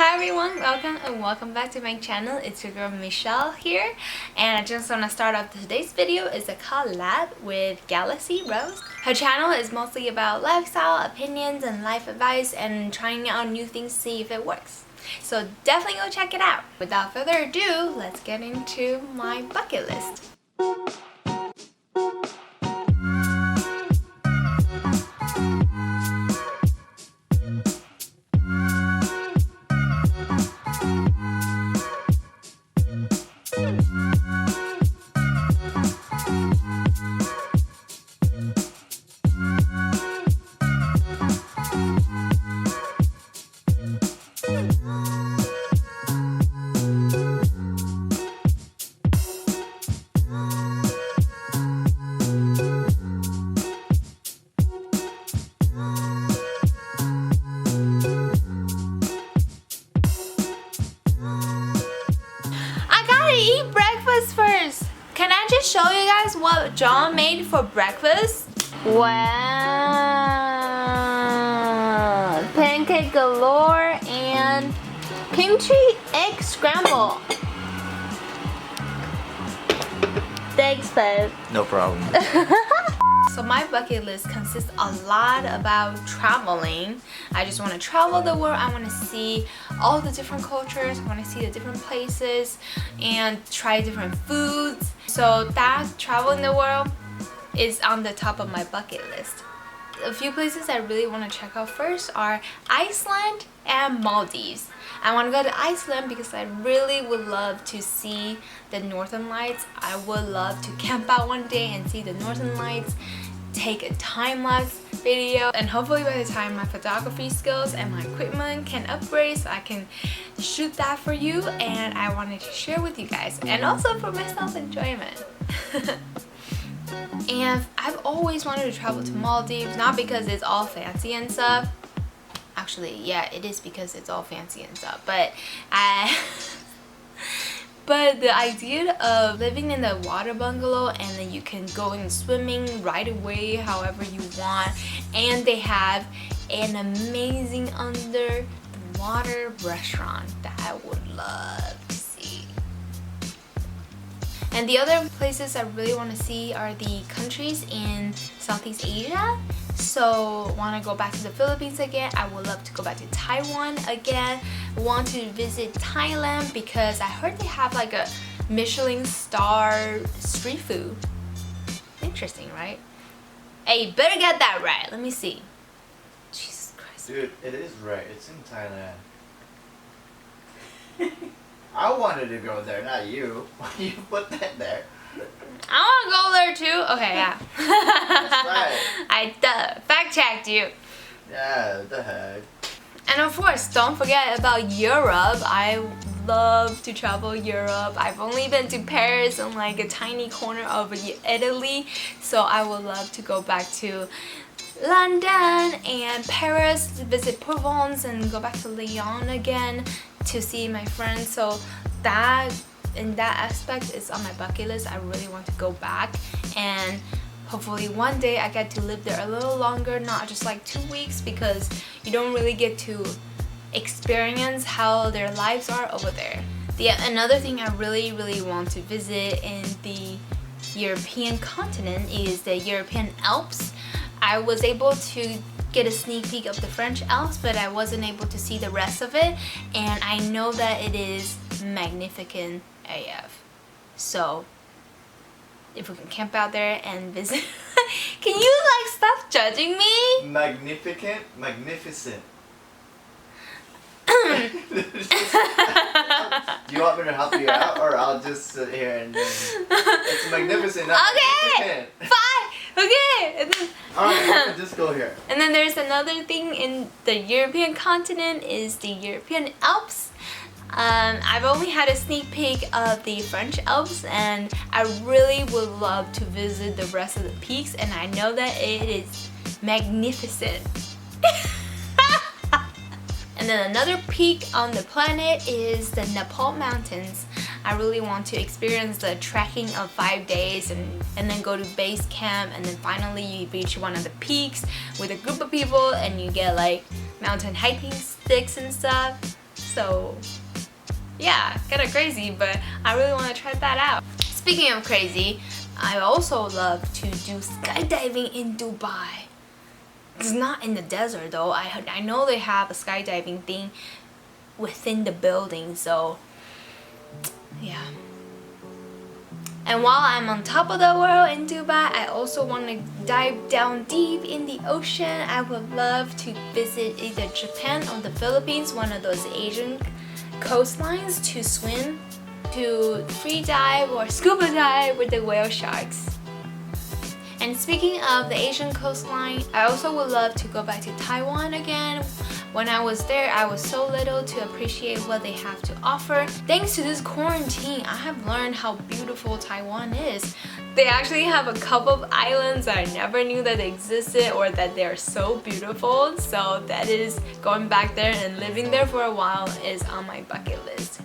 Hi everyone, welcome back to my channel. It's your girl Michelle here, and I just want to start off today's video is a collab with Galaxy Rose. Her channel is mostly about lifestyle, opinions, and life advice, and trying out new things to see if it works. So definitely go check it out. Without further ado, let's get into my bucket list. Eat breakfast first. Can I just show you guys what John made for breakfast? Wow, pancake galore and kimchi egg scramble. Thanks, babe. No problem. So my bucket list consists a lot about traveling. I just want to travel the world. I want to see all the different cultures. I want to see the different places and try different foods. So that traveling the world is on the top of my bucket list. A few places I really want to check out first are Iceland and Maldives. I want to go to Iceland because I really would love to see the Northern Lights. I would love to camp out one day and see the Northern Lights, take a time-lapse video, and hopefully by the time my photography skills and my equipment can upgrade so I can shoot that for you, and I wanted to share with you guys and also for my self-enjoyment. And I've always wanted to travel to Maldives, not because it's all fancy and stuff. Actually, yeah, it is because it's all fancy and stuff, but but the idea of living in the water bungalow and then you can go in swimming right away however you want, and they have an amazing under the water restaurant that I would love to see. And the other places I really want to see are the countries in Southeast Asia. So want to go back to the Philippines again. I would love to go back to Taiwan again. Want to visit Thailand because I heard they have like a Michelin star street food. Interesting, right? Hey, you better get that right. Let me see. Jesus Christ. Dude, it is right. It's in Thailand. I wanted to go there, not you. Why you put that there? I want to go there too. Okay, yeah. That's right. I fact checked you. Yeah, what the heck. And of course, don't forget about Europe. I love to travel Europe. I've only been to Paris and like a tiny corner of Italy, so I would love to go back to London and Paris, visit Provence, and go back to Lyon again to see my friends. So that in that aspect is on my bucket list. I really want to go back, and hopefully one day I get to live there a little longer, not just like 2 weeks, because you don't really get to experience how their lives are over there. Another thing I really want to visit in the European continent is the European Alps. I was able to get a sneak peek of the French Alps, but I wasn't able to see the rest of it, and I know that it is magnificent AF. So if we can camp out there and visit can you like stop judging me? Magnificent? Magnificent. Do you want me to help you out, or I'll just sit here and it's magnificent, not okay, magnificent. fine, okay. And then, alright, just go here. And then there's another thing in the European continent is the European Alps. I've only had a sneak peek of the French Alps, and I really would love to visit the rest of the peaks, and I know that it is magnificent. And then another peak on the planet is the Nepal mountains. I really want to experience the trekking of 5 days and then go to base camp, and then finally you reach one of the peaks with a group of people and you get like mountain hiking sticks and stuff. So yeah, kind of crazy, but I really want to try that out. Speaking of crazy, I also love to do skydiving in Dubai. It's not in the desert though. I know they have a skydiving thing within the building, so yeah. And while I'm on top of the world in Dubai, I also want to dive down deep in the ocean. I would love to visit either Japan or the Philippines, one of those Asian coastlines, to swim, to free dive or scuba dive with the whale sharks. And speaking of the Asian coastline, I also would love to go back to Taiwan again. When I was there, I was so little to appreciate what they have to offer. Thanks to this quarantine, I have learned how beautiful Taiwan is. They actually have a couple of islands that I never knew that they existed or that they're so beautiful. So that is, going back there and living there for a while is on my bucket list.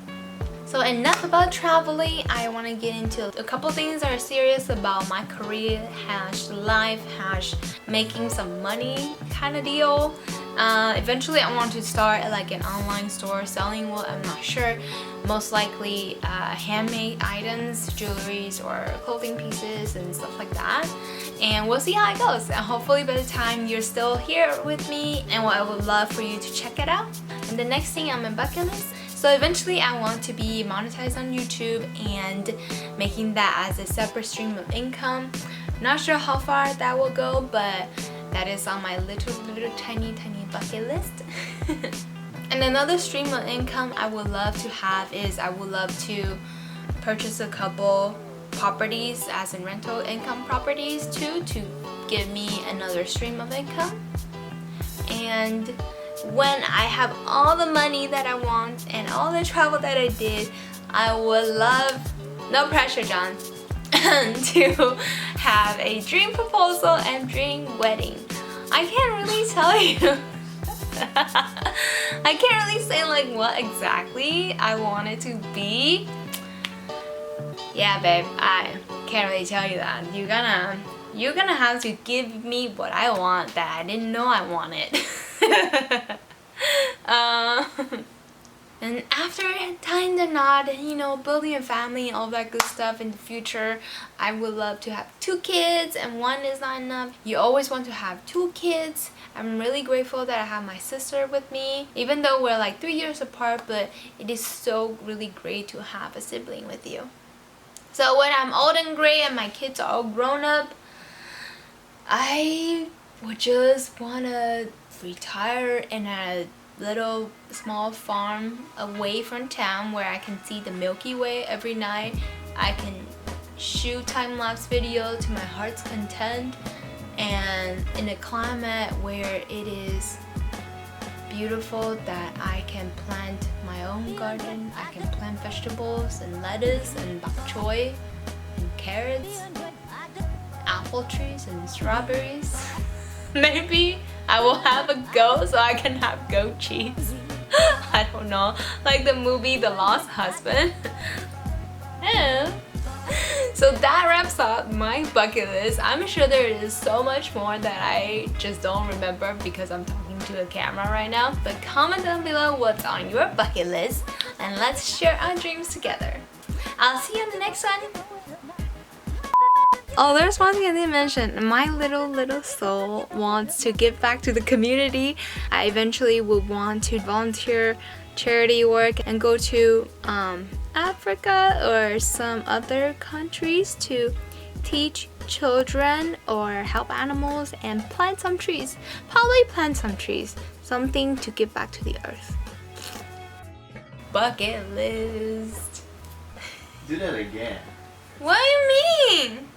So enough about traveling. I want to get into a couple things that are serious about my career / life / making some money kind of deal. Eventually I want to start like an online store selling, well, I'm not sure, most likely handmade items, jewelries or clothing pieces and stuff like that, and we'll see how it goes. And hopefully by the time you're still here with me, and I would love for you to check it out. And the next thing on my bucket list, so eventually I want to be monetized on YouTube and making that as a separate stream of income. Not sure how far that will go, but that is on my little tiny bucket list. And another stream of income I would love to have is I would love to purchase a couple properties as in rental income properties too, to give me another stream of income. And when I have all the money that I want and all the travel that I did, I would love, no pressure John, to have a dream proposal and dream wedding. I can't really tell you. I can't really say like what exactly I want it to be. Yeah babe, I can't really tell you that. You're gonna have to give me what I want that I didn't know I wanted. And after tying the knot and, you know, building a family and all that good stuff in the future, I would love to have 2 kids, and 1 is not enough. You always want to have 2 kids. I'm really grateful that I have my sister with me, even though we're like 3 years apart, but it is so really great to have a sibling with you. So when I'm old and gray and my kids are all grown up, I would just want to retire in a little small farm away from town where I can see the Milky Way every night. I can shoot time-lapse video to my heart's content, and in a climate where it is beautiful, that I can plant my own garden. I can plant vegetables and lettuce and bok choy and carrots, apple trees and strawberries. Maybe I will have a goat so I can have goat cheese. I don't know, like the movie The Lost Husband. Yeah. So that wraps up my bucket list. I'm sure there is so much more that I just don't remember because I'm talking to a camera right now. But comment down below what's on your bucket list and let's share our dreams together. I'll see you in the next one. Oh, there's one thing I didn't mention. My little soul wants to give back to the community. I eventually would want to volunteer charity work and go to Africa or some other countries to teach children or help animals and plant some trees. Probably plant some trees. Something to give back to the earth. Bucket list. Do that again. What do you mean?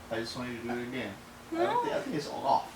I just want you to do it again. No. I think it's off.